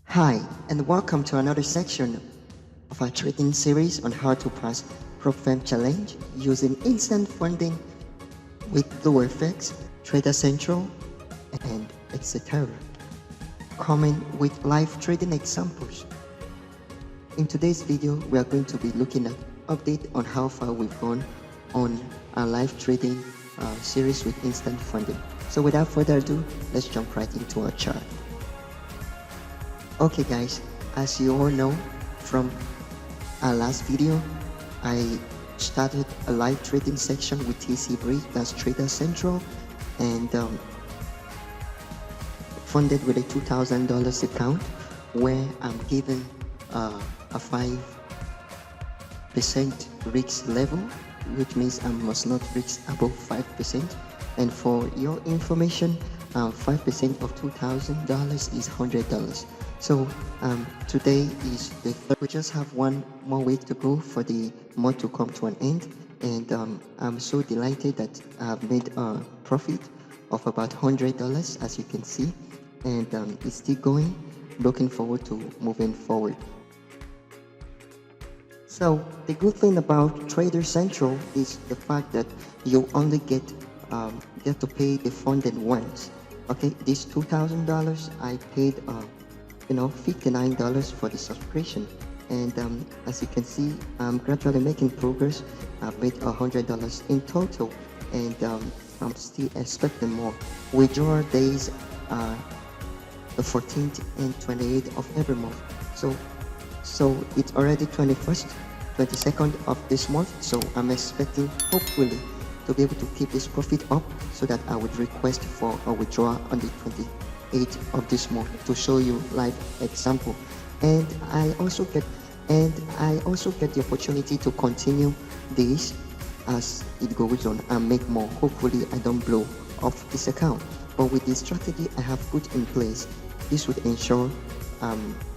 Hi, and welcome to another section of our trading series on how to pass Prop-Firm challenge using instant funding with BluFX, TraderCentra, and etc. Coming with live trading examples. In today's video, we are going to be looking at update on how far we've gone on our live trading series with instant funding. So without further ado, let's jump right into our chart. Okay guys, as you all know from our last video, I started a live trading section with TC Breeze, that's TraderCentra, and funded with a $2,000 account where I'm given a 5% risk level, which means I must not risk above 5%. And for your information, 5% of $2,000 is $100. So today is the third. We just have one more week to go for the month to come to an end, and I'm so delighted that I've made a profit of about $100, as you can see, and it's still going. Looking forward to moving forward. So the good thing about TraderCentra is the fact that you only get to pay the funded once. Okay, this $2,000 I paid $59 for the subscription, and as you can see, I'm gradually making progress. I've made $100 in total, and I'm still expecting more. Withdrawal days are the 14th and 28th of every month, so it's already 21st, 22nd of this month, so I'm expecting hopefully to be able to keep this profit up so that I would request for a withdrawal on the 28th of this month to show you live example. And I also get the opportunity to continue this as it goes on and make more. Hopefully I don't blow off this account, but with the strategy I have put in place, this would ensure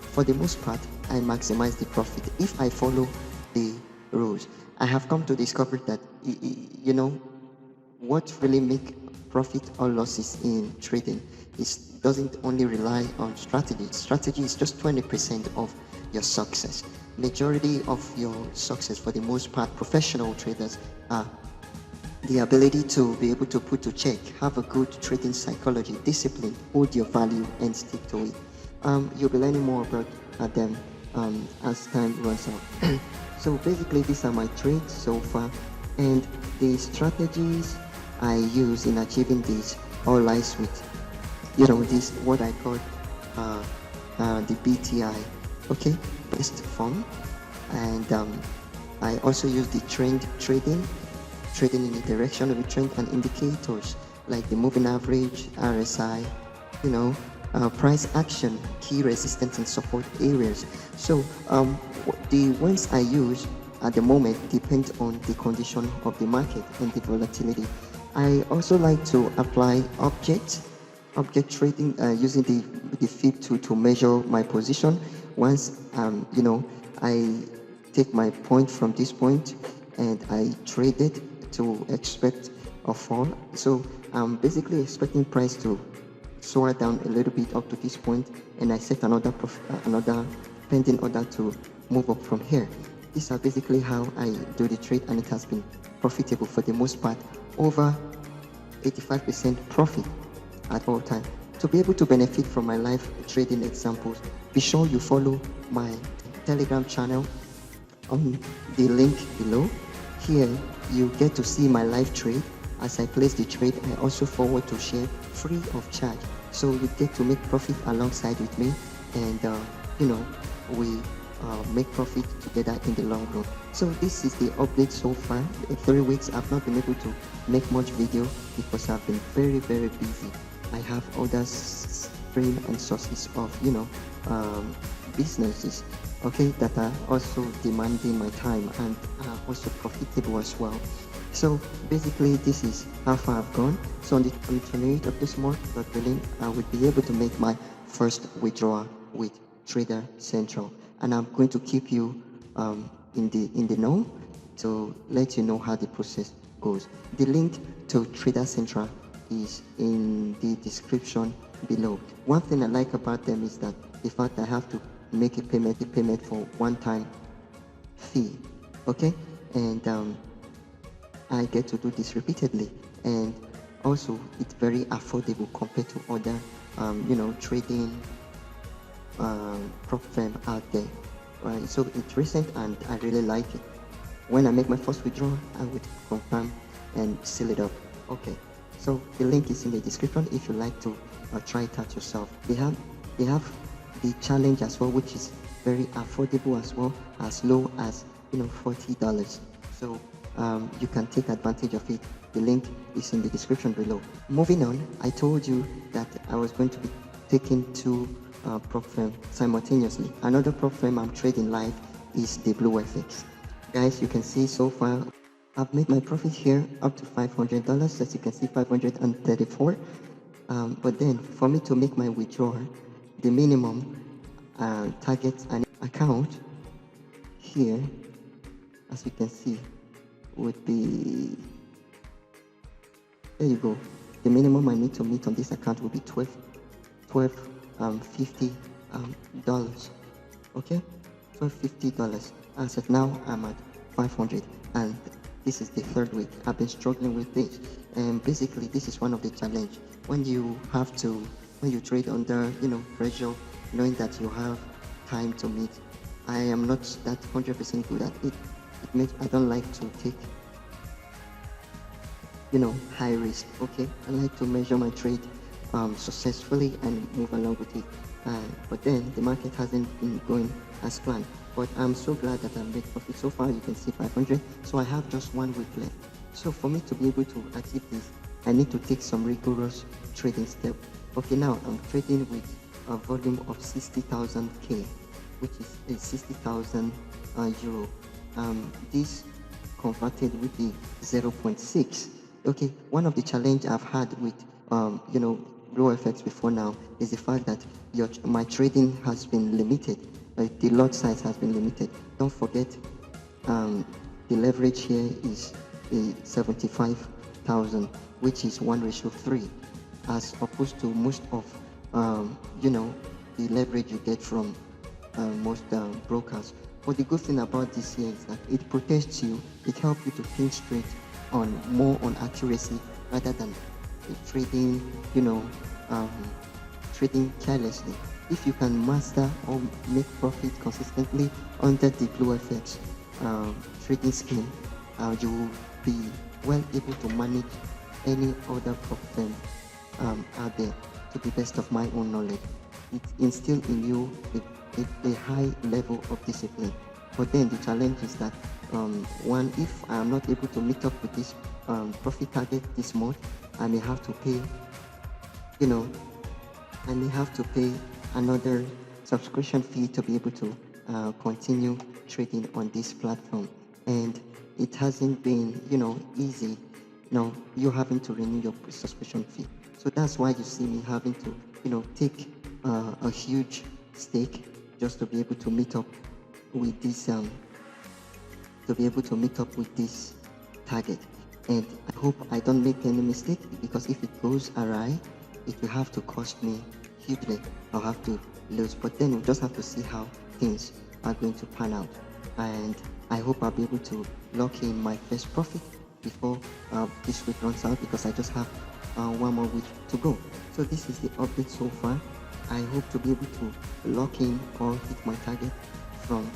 for the most part I maximize the profit if I follow the rules. I have come to discover that what really make profit or losses in trading doesn't only rely on strategy. Strategy is just 20% of your success. Majority of your success, for the most part, professional traders are the ability to be able to put to check, have a good trading psychology, discipline, hold your value, and stick to it. You'll be learning more about them as time runs out. So basically, these are my trades so far, and the strategies I use in achieving this all lies with, this what I call the BTI, okay, best form, and I also use the trend trading in the direction of the trend and indicators like the moving average, RSI, price action, key resistance and support areas. So the ones I use at the moment depend on the condition of the market and the volatility. I also like to apply object trading using the fib tool to measure my position. Once I take my point from this point and I trade it to expect a fall. So I'm basically expecting price to soar down a little bit up to this point, and I set another pending order to move up from here. These are basically how I do the trade, and it has been profitable for the most part, over 85% profit at all time. To be able to benefit from my live trading examples, be sure you follow my Telegram channel on the link below. Here you get to see my live trade. As I place the trade, I also forward to share free of charge, so you get to make profit alongside with me, and we make profit together in the long run. So this is the update so far. In 3 weeks I've not been able to make much video because I've been very busy. I have other stream and sources of businesses, okay, that are also demanding my time and are also profitable as well. So basically this is how far I've gone. So on the 28th of this month, God willing, I will be able to make my first withdrawal with TraderCentra, and I'm going to keep you in the know to let you know how the process goes. The link to TraderCentra is in the description below. One thing I like about them is that the fact that I have to make a payment for one-time fee. Okay, and I get to do this repeatedly, and also it's very affordable compared to other trading prop firm out there, right? So it's recent and I really like it. When I make my first withdrawal, I would confirm and seal it up. Okay, so the link is in the description if you like to try it out yourself. They have the challenge as well, which is very affordable as well, as low as $40. So you can take advantage of it. The link is in the description below. Moving on, I told you that I was going to be taking two prop firm simultaneously. Another prop firm I'm trading live is the BluFX. Guys, you can see so far I've made my profit here up to $500. As you can see, 534. But then for me to make my withdrawal, the minimum target an account here, as you can see, would be, there you go. The minimum I need to meet on this account will be $12.50. Okay, $12.50. As of now, I'm at 500, and this is the third week. I've been struggling with this, and basically this is one of the challenge when you trade under pressure, knowing that you have time to meet. I am not that 100% good at it. I don't like to take high risk. Okay, I like to measure my trade successfully and move along with it. But then the market hasn't been going as planned. But I'm so glad that I made profit so far. You can see 500. So I have just 1 week left. So for me to be able to achieve this, I need to take some rigorous trading step. Okay, now I'm trading with a volume of 60,000 K, which is 60,000 euro. This converted with the 0.6. Okay, one of the challenge I've had with BluFX before now is the fact that my trading has been limited. The lot size has been limited. Don't forget, the leverage here is 75,000, which is 1:3, as opposed to most of the leverage you get from most brokers. But the good thing about this here is that it protects you. It helps you to think straight more on accuracy rather than trading trading carelessly. If you can master or make profit consistently under the BluFX trading scheme, you will be well able to manage any other prop firm out there to the best of my own knowledge. It instills in you a high level of discipline. But then the challenge is that one, if I am not able to meet up with this profit target this month, I may have to pay another subscription fee to be able to continue trading on this platform. And it hasn't been easy. You're having to renew your subscription fee. So that's why you see me having to take a huge stake just to be able to meet up with this target. And I hope I don't make any mistake, because if it goes awry, it will have to cost me hugely. I'll have to lose. But then we'll just have to see how things are going to pan out. And I hope I'll be able to lock in my first profit before this week runs out, because I just have 1 more week to go. So this is the update so far. I hope to be able to lock in or hit my target from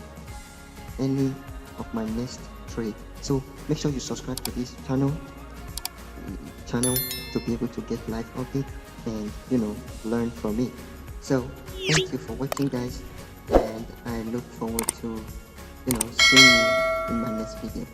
any of my next trade. So make sure you subscribe to this channel to be able to get live updates and learn from me. So thank you for watching, guys, and I look forward to seeing you in my next video.